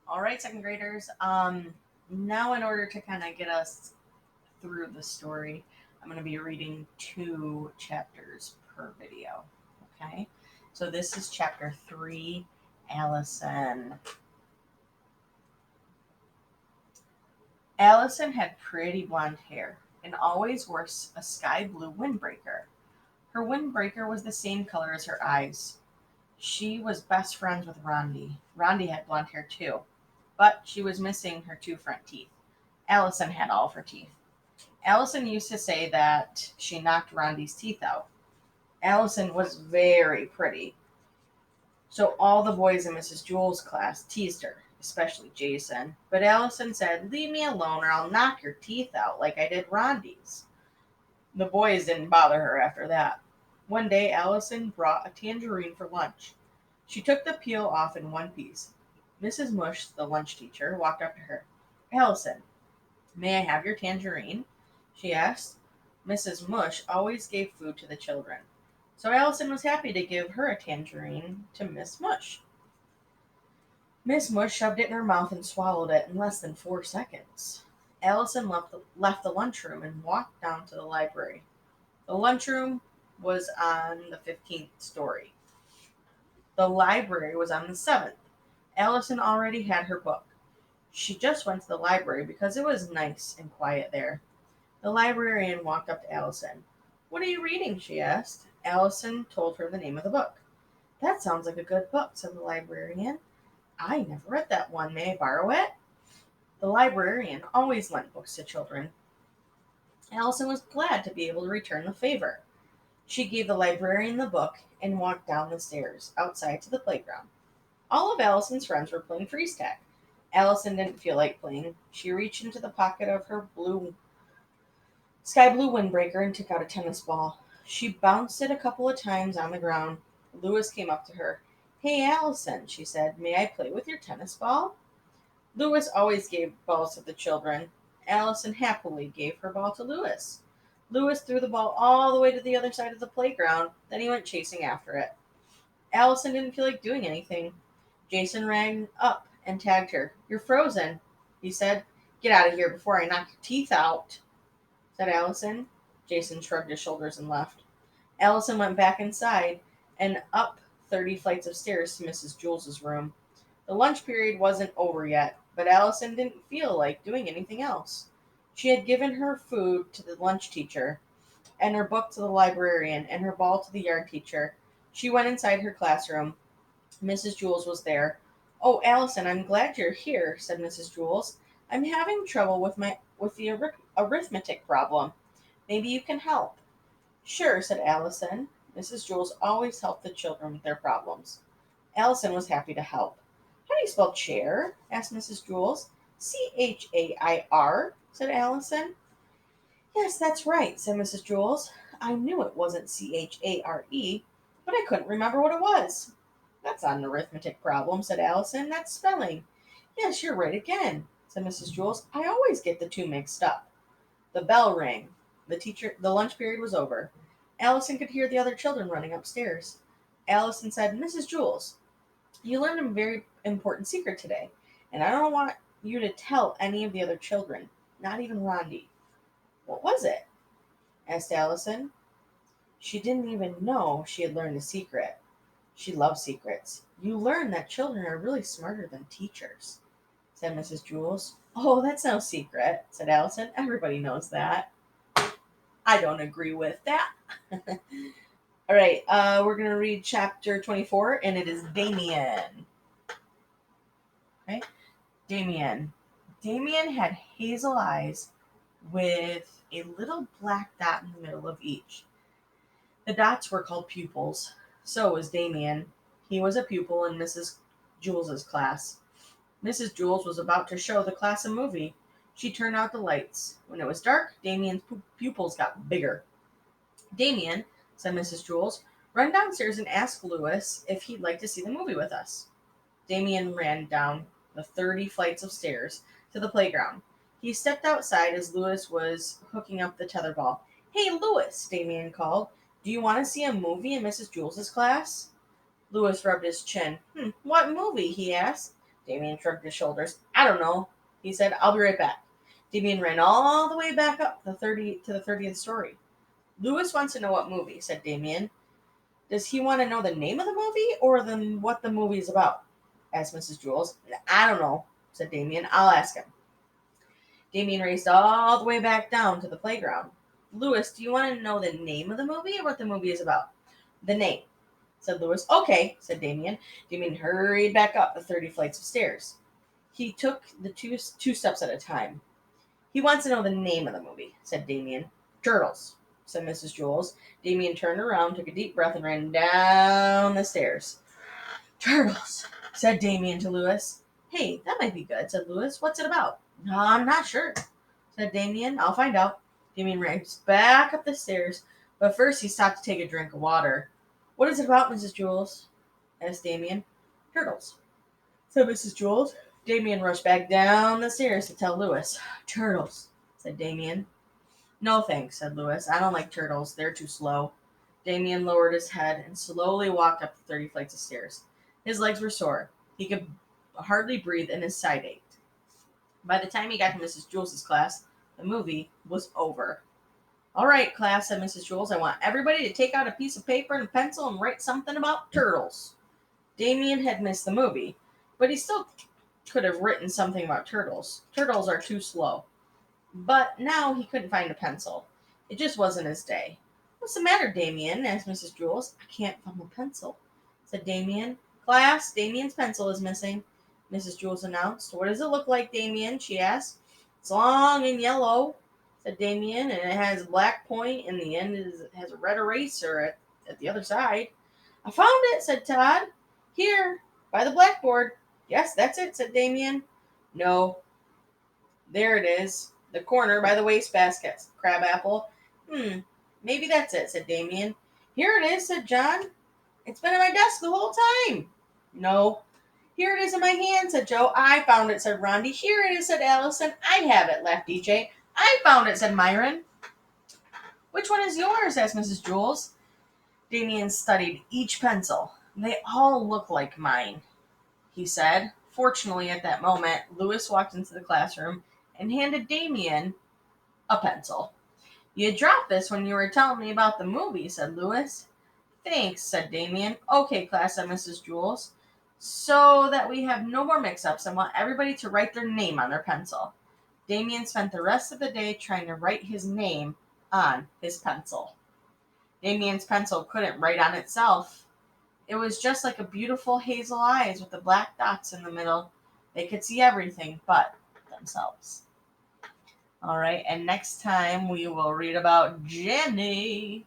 All right, second graders. Now in order to kind of get us through the story, I'm going to be reading two chapters per video. Okay, so this is chapter three. Allison. Allison had pretty blonde hair and always wore a sky blue windbreaker. Her windbreaker was the same color as her eyes. She was best friends with Rondi. Rondi had blonde hair too, but she was missing her two front teeth. Allison had all of her teeth. Allison used to say that she knocked Rondi's teeth out. Allison was very pretty, so all the boys in Mrs. Jewell's class teased her, especially Jason. But Allison said, "Leave me alone or I'll knock your teeth out like I did Rondi's." The boys didn't bother her after that. One day, Allison brought a tangerine for lunch. She took the peel off in one piece. Mrs. Mush, the lunch teacher, walked up to her. "Allison, may I have your tangerine?" she asked. Mrs. Mush always gave food to the children, so Allison was happy to give her a tangerine to Miss Mush. Miss Mush shoved it in her mouth and swallowed it in less than 4 seconds. Allison left the lunchroom and walked down to the library. The lunchroom was on the 15th story. The library was on the 7th. Allison already had her book. She just went to the library because it was nice and quiet there. The librarian walked up to Allison. "What are you reading?" she asked. Allison told her the name of the book. "That sounds like a good book," said the librarian. "I never read that one. May I borrow it?" The librarian always lent books to children. Allison was glad to be able to return the favor. She gave the librarian the book and walked down the stairs outside to the playground. All of Allison's friends were playing freeze tag. Allison didn't feel like playing. She reached into the pocket of her sky blue windbreaker and took out a tennis ball. She bounced it a couple of times on the ground. Lewis came up to her. "Hey, Allison," she said, "may I play with your tennis ball?" Lewis always gave balls to the children. Allison happily gave her ball to Lewis. Lewis threw the ball all the way to the other side of the playground. Then he went chasing after it. Allison didn't feel like doing anything. Jason ran up and tagged her. "You're frozen," he said. "Get out of here before I knock your teeth out," said Allison. Jason shrugged his shoulders and left. Allison went back inside and up 30 flights of stairs to Mrs. Jules's room. The lunch period wasn't over yet, but Allison didn't feel like doing anything else. She had given her food to the lunch teacher, and her book to the librarian, and her ball to the yard teacher. She went inside her classroom. Mrs. Jules was there. "Oh, Allison, I'm glad you're here," said Mrs. Jules. "I'm having trouble with the arithmetic problem. Maybe you can help." "Sure," said Allison. Mrs. Jules always helped the children with their problems. Allison was happy to help. "How do you spell chair?" asked Mrs. Jules. "Chair," said Allison. "Yes, that's right," said Mrs. Jules. "I knew it wasn't Chare, but I couldn't remember what it was." "That's not an arithmetic problem," said Allison. "That's spelling." "Yes, you're right again," said Mrs. Jules. "I always get the two mixed up." The bell rang. The lunch period was over. Allison could hear the other children running upstairs. Allison said, "Mrs. Jules, you learned a very important secret today, and I don't want you to tell any of the other children, not even Rondi." "What was it?" asked Allison. She didn't even know she had learned a secret. She loved secrets. "You learn that children are really smarter than teachers," said Mrs. Jules. "Oh, that's no secret," said Allison. "Everybody knows that." "I don't agree with that." All right, we're going to read chapter 24, and it is Damien. Okay, Damien. Damien had hazel eyes with a little black dot in the middle of each. The dots were called pupils. So was Damien. He was a pupil in Mrs. Jules's class. Mrs. Jules was about to show the class a movie. She turned out the lights. When it was dark, Damien's pupils got bigger. "Damien," said Mrs. Jules, "run downstairs and ask Lewis if he'd like to see the movie with us." Damien ran down the 30 flights of stairs to the playground. He stepped outside as Lewis was hooking up the tetherball. "Hey, Lewis," Damien called. "Do you want to see a movie in Mrs. Jules's class?" Lewis rubbed his chin. What movie?" he asked. Damien shrugged his shoulders. I don't know, he said. I'll be right back. Damien ran all the way back up to the 30th story. Lewis wants to know what movie, said Damien. Does he want to know the name of the movie or what the movie is about? Asked Mrs. Jules. I don't know, said Damien. I'll ask him. Damien raced all the way back down to the playground. Lewis, do you want to know the name of the movie or what the movie is about? The name, said Lewis. Okay, said Damien. Damien hurried back up the 30 flights of stairs. He took the two steps at a time. He wants to know the name of the movie, said Damien. Turtles, said Mrs. Jules. Damien turned around, took a deep breath, and ran down the stairs. Turtles, said Damien to Lewis. Hey, that might be good, said Lewis. What's it about? No, I'm not sure, said Damien. I'll find out. Damien raced back up the stairs, but first he stopped to take a drink of water. What is it about, Mrs. Jules? Asked Damien. Turtles, said Mrs. Jules. Damien rushed back down the stairs to tell Lewis. Turtles, said Damien. No thanks, said Lewis. I don't like turtles. They're too slow. Damien lowered his head and slowly walked up the 30 flights of stairs. His legs were sore. He could hardly breathe and his side ached. By the time he got to Mrs. Jules's class, the movie was over. All right, class, said Mrs. Jules. I want everybody to take out a piece of paper and a pencil and write something about turtles. Damien had missed the movie, but he still could have written something about turtles. Turtles are too slow. But now he couldn't find a pencil. It just wasn't his day. What's the matter, Damien? Asked Mrs. Jules. I can't find a pencil, said Damien. Class, Damien's pencil is missing, Mrs. Jules announced. What does it look like, Damien? She asked. It's long and yellow, said Damien, and it has a black point, and the end has a red eraser at the other side. I found it, said Todd. Here, by the blackboard. Yes, that's it, said Damien. No, there it is. The corner by the wastebasket, Crabapple. Maybe that's it, said Damien. Here it is, said John. It's been at my desk the whole time. No. Here it is in my hand, said Joe. I found it, said Rondi. Here it is, said Allison. I have it, laughed DJ. I found it, said Myron. Which one is yours? Asked Mrs. Jules. Damien studied each pencil. They all look like mine, he said. Fortunately, at that moment, Lewis walked into the classroom and handed Damien a pencil. You dropped this when you were telling me about the movie, said Lewis. Thanks, said Damien. Okay, class, said Mrs. Jules. So that we have no more mix-ups, I want everybody to write their name on their pencil. Damien spent the rest of the day trying to write his name on his pencil. Damien's pencil couldn't write on itself. It was just like a beautiful hazel eyes with the black dots in the middle. They could see everything but themselves. All right, and next time we will read about Jenny.